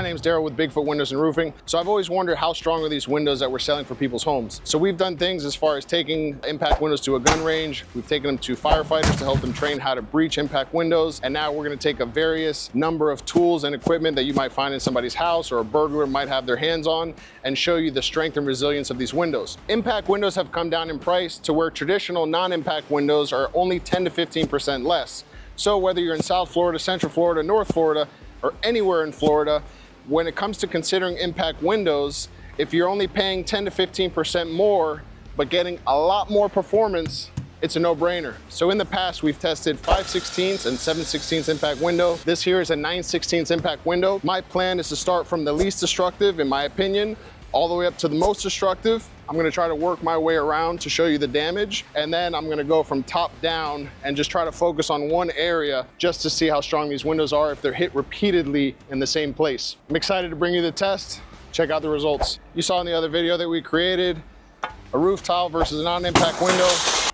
My name's Darryl with Bigfoot Windows and Roofing. So I've always wondered how strong are these windows that we're selling for people's homes. So we've done things as far as taking impact windows to a gun range. We've taken them to firefighters to help them train how to breach impact windows. And now we're gonna take a various number of tools and equipment that you might find in somebody's house or a burglar might have their hands on and show you the strength and resilience of these windows. Impact windows have come down in price to where traditional non-impact windows are only 10 to 15% less. So whether you're in South Florida, Central Florida, North Florida, or anywhere in Florida, when it comes to considering impact windows, if you're only paying 10 to 15% more, but getting a lot more performance, it's a no-brainer. So in the past, we've tested 5/16 and 7/16 impact window. This here is a 9/16 impact window. My plan is to start from the least destructive, in my opinion, all the way up to the most destructive. I'm gonna try to work my way around to show you the damage, and then I'm gonna go from top down and just try to focus on one area just to see how strong these windows are if they're hit repeatedly in the same place. I'm excited to bring you the test. Check out the results. You saw in the other video that we created a roof tile versus a non-impact window.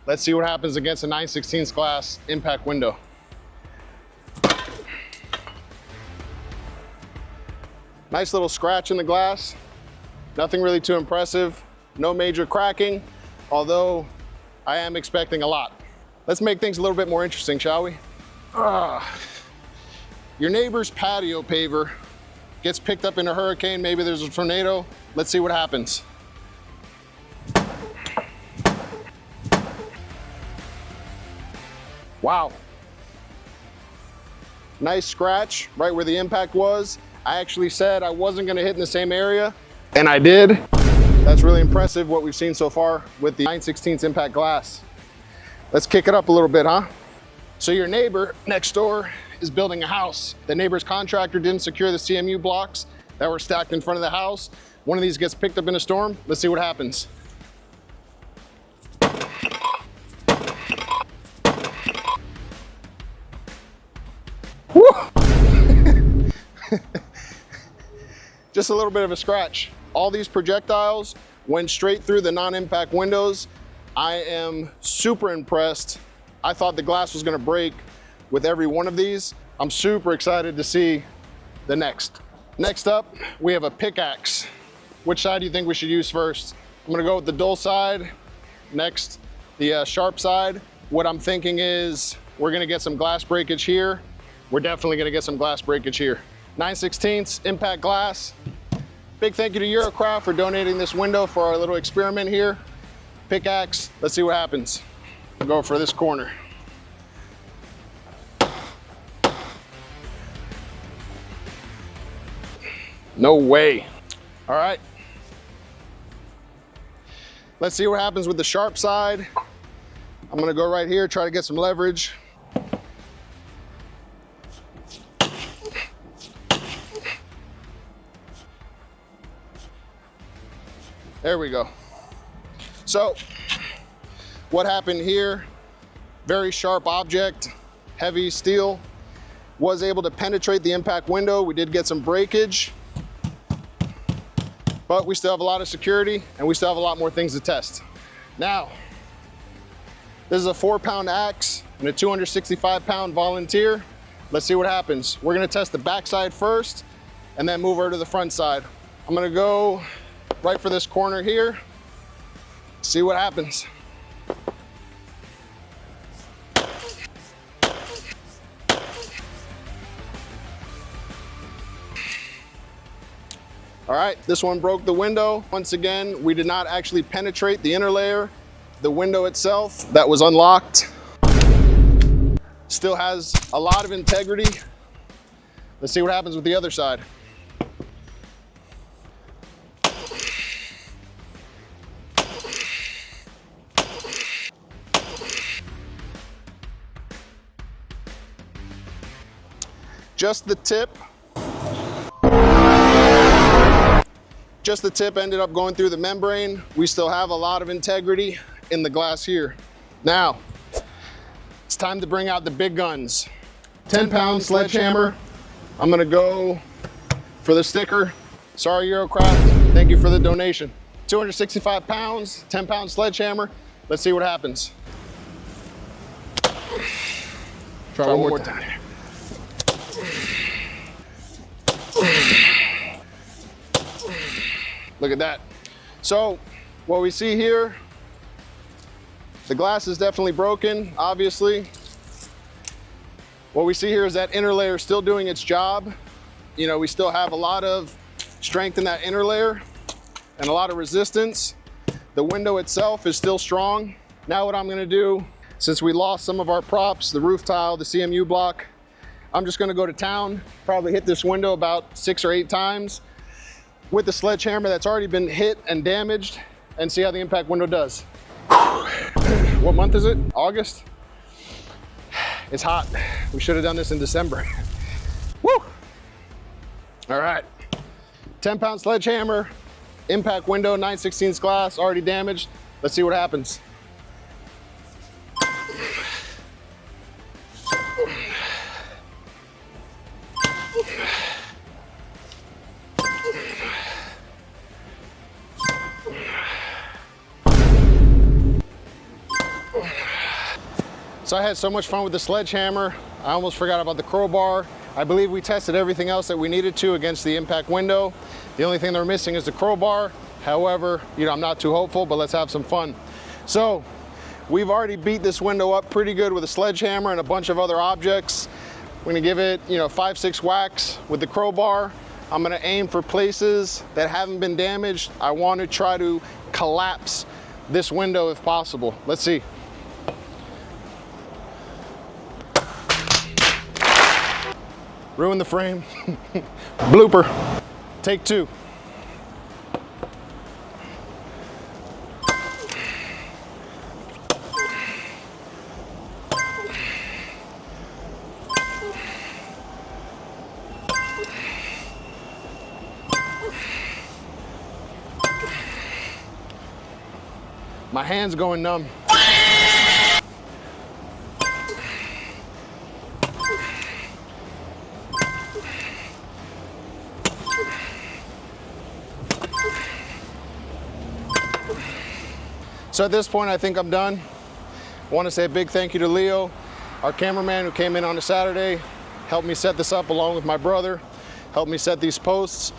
Let's see what happens against a 9/16 glass impact window. Nice little scratch in the glass. Nothing really too impressive. No major cracking, although I am expecting a lot. Let's make things a little bit more interesting, shall we? Your neighbor's patio paver gets picked up in a hurricane, maybe there's a tornado. Let's see what happens. Wow. Nice scratch right where the impact was. I actually said I wasn't gonna hit in the same area, and I did. That's really impressive what we've seen so far with the 9/16 impact glass. Let's kick it up a little bit, huh? So your neighbor next door is building a house. The neighbor's contractor didn't secure the CMU blocks that were stacked in front of the house. One of these gets picked up in a storm. Let's see what happens. Woo! Just a little bit of a scratch. All these projectiles went straight through the non-impact windows. I am super impressed. I thought the glass was gonna break with every one of these. I'm super excited to see the next. Next up, we have a pickaxe. Which side do you think we should use first? I'm gonna go with the dull side. Next, the sharp side. What I'm thinking is we're gonna get some glass breakage here. We're definitely gonna get some glass breakage here. 9/16 impact glass. Big thank you to Eurocraft for donating this window for our little experiment here. Pickaxe, let's see what happens. We'll go for this corner. No way. All right. Let's see what happens with the sharp side. I'm gonna go right here, try to get some leverage. There we go. So what happened here, very sharp object, heavy steel, was able to penetrate the impact window. We did get some breakage, but we still have a lot of security and we still have a lot more things to test. Now, this is a 4-pound axe and a 265-pound volunteer. Let's see what happens. We're gonna test the back side first and then move over to the front side. I'm gonna go right for this corner here. See what happens. All right, this one broke the window. Once again, we did not actually penetrate the inner layer. The window itself that was unlocked still has a lot of integrity. Let's see what happens with the other side. Just the tip ended up going through the membrane. We still have a lot of integrity in the glass here. Now, it's time to bring out the big guns. 10-pound sledgehammer. I'm gonna go for the sticker. Sorry, Eurocraft, thank you for the donation. 265 pounds, 10-pound sledgehammer. Let's see what happens. Try one more time. Look at that. So what we see here, the glass is definitely broken, obviously. What we see here is that inner layer still doing its job. You know, we still have a lot of strength in that inner layer and a lot of resistance. The window itself is still strong. Now what I'm gonna do, since we lost some of our props, the roof tile, the CMU block, I'm just gonna go to town, probably hit this window about 6 or 8 times with the sledgehammer that's already been hit and damaged, and see how the impact window does. What month is it? August? It's hot. We should have done this in December. Woo! All right, 10-pound sledgehammer, impact window, 9/16 glass, already damaged. Let's see what happens. So I had so much fun with the sledgehammer, I almost forgot about the crowbar. I believe we tested everything else that we needed to against the impact window. The only thing that we're missing is the crowbar. However, you know, I'm not too hopeful, but let's have some fun. So we've already beat this window up pretty good with a sledgehammer and a bunch of other objects. We're gonna give it, 5-6 whacks with the crowbar. I'm gonna aim for places that haven't been damaged. I want to try to collapse this window if possible. Let's see. Ruin the frame. Blooper. Take 2. My hand's going numb. So at this point, I think I'm done. I want to say a big thank you to Leo, our cameraman who came in on a Saturday, helped me set this up along with my brother, helped me set these posts.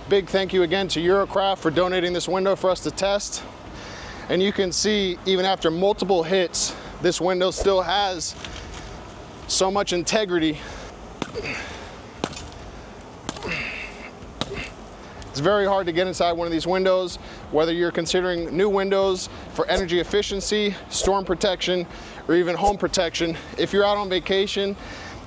Big thank you again to Eurocraft for donating this window for us to test. And you can see, even after multiple hits, this window still has so much integrity. It's very hard to get inside one of these windows, whether you're considering new windows for energy efficiency, storm protection, or even home protection. If you're out on vacation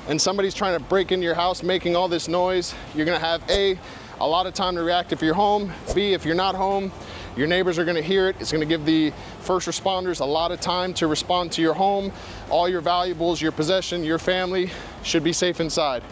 and somebody's trying to break into your house making all this noise, you're gonna have a lot of time to react if you're home. B, if you're not home, your neighbors are gonna hear it. It's gonna give the first responders a lot of time to respond to your home. All your valuables, your possession, your family should be safe inside.